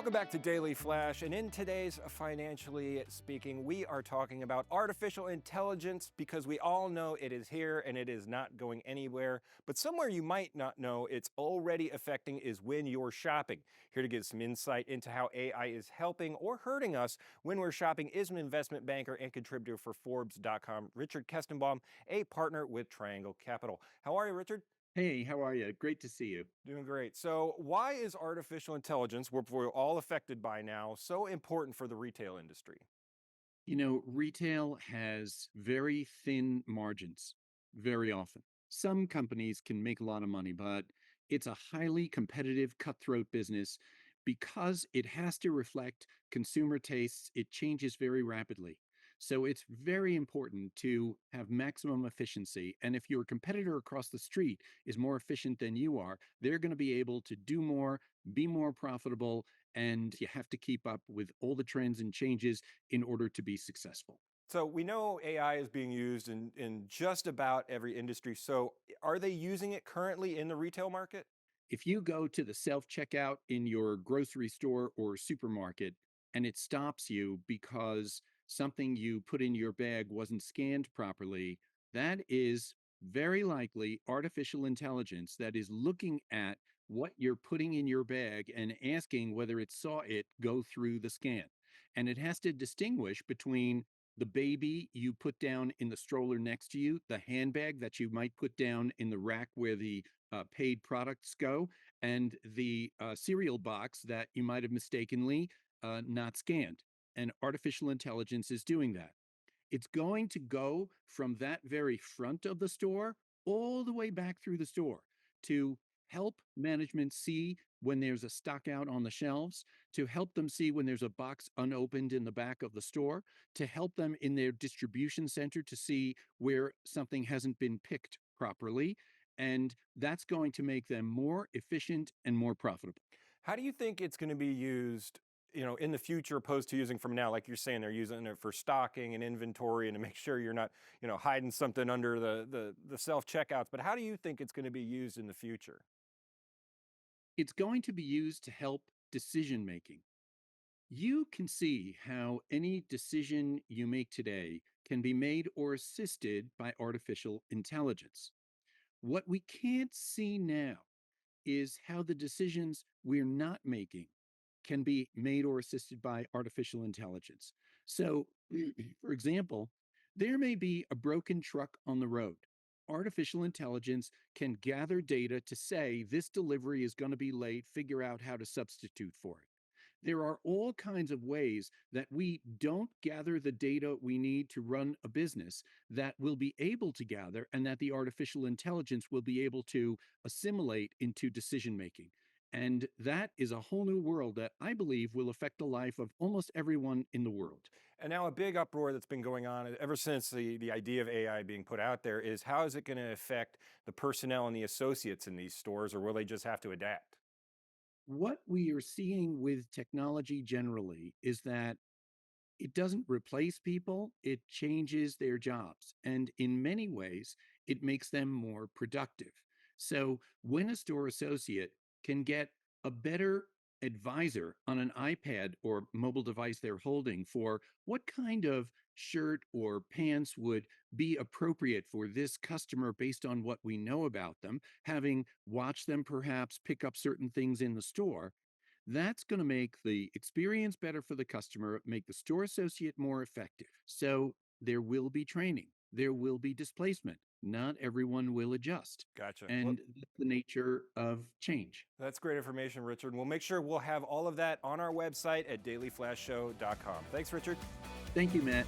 Welcome back to Daily Flash, and in today's Financially Speaking, we are talking about artificial intelligence because we all know it is here and it is not going anywhere. But somewhere you might not know it's already affecting is when you're shopping. Here to give some insight into how AI is helping or hurting us when we're shopping is an investment banker and contributor for Forbes.com, Richard Kestenbaum, a partner with Triangle Capital. How are you, Richard? Hey, how are you? Great to see you. Doing great. So, why is artificial intelligence, which we're all affected by now, so important for the retail industry? Retail has very thin margins very often. Some companies can make a lot of money, but it's a highly competitive, cutthroat business because it has to reflect consumer tastes. It changes very rapidly. So it's very important to have maximum efficiency. And if your competitor across the street is more efficient than you are, they're going to be able to do more, be more profitable, and you have to keep up with all the trends and changes in order to be successful. So, we know AI is being used in just about every industry. So, are they using it currently in the retail market? If you go to the self checkout in your grocery store or supermarket and it stops you because something you put in your bag wasn't scanned properly, that is very likely artificial intelligence that is looking at what you're putting in your bag and asking whether it saw it go through the scan. And it has to distinguish between the baby you put down in the stroller next to you, the handbag that you might put down in the rack where the paid products go, and the cereal box that you might have mistakenly not scanned. And artificial intelligence is doing that. It's going to go from that very front of the store all the way back through the store to help management see when there's a stock out on the shelves, to help them see when there's a box unopened in the back of the store, to help them in their distribution center to see where something hasn't been picked properly. And that's going to make them more efficient and more profitable. How do you think it's going to be used, in the future opposed to using from now? Like you're saying, they're using it for stocking and inventory and to make sure you're not, hiding something under the self checkouts. But how do you think it's going to be used in the future? It's going to be used to help decision making. You can see how any decision you make today can be made or assisted by artificial intelligence. What we can't see now is how the decisions we're not making can be made or assisted by artificial intelligence. So, for example, there may be a broken truck on the road. Artificial intelligence can gather data to say this delivery is going to be late, figure out how to substitute for it. There are all kinds of ways that we don't gather the data we need to run a business that we'll be able to gather and that the artificial intelligence will be able to assimilate into decision making. And that is a whole new world that I believe will affect the life of almost everyone in the world. And now a big uproar that's been going on ever since the idea of AI being put out there is how is it going to affect the personnel and the associates in these stores, or will they just have to adapt? What we are seeing with technology generally is that it doesn't replace people, it changes their jobs. And in many ways, it makes them more productive. So when a store associate can get a better advisor on an iPad or mobile device they're holding for what kind of shirt or pants would be appropriate for this customer based on what we know about them, having watched them perhaps pick up certain things in the store, that's going to make the experience better for the customer, make the store associate more effective. So there will be training, there will be displacement. Not everyone will adjust. Gotcha. Well, And that's the nature of change. that's great information, Richard. We'll make sure we'll have all of that on our website at dailyflashshow.com. Thanks, Richard. Thank you, Matt.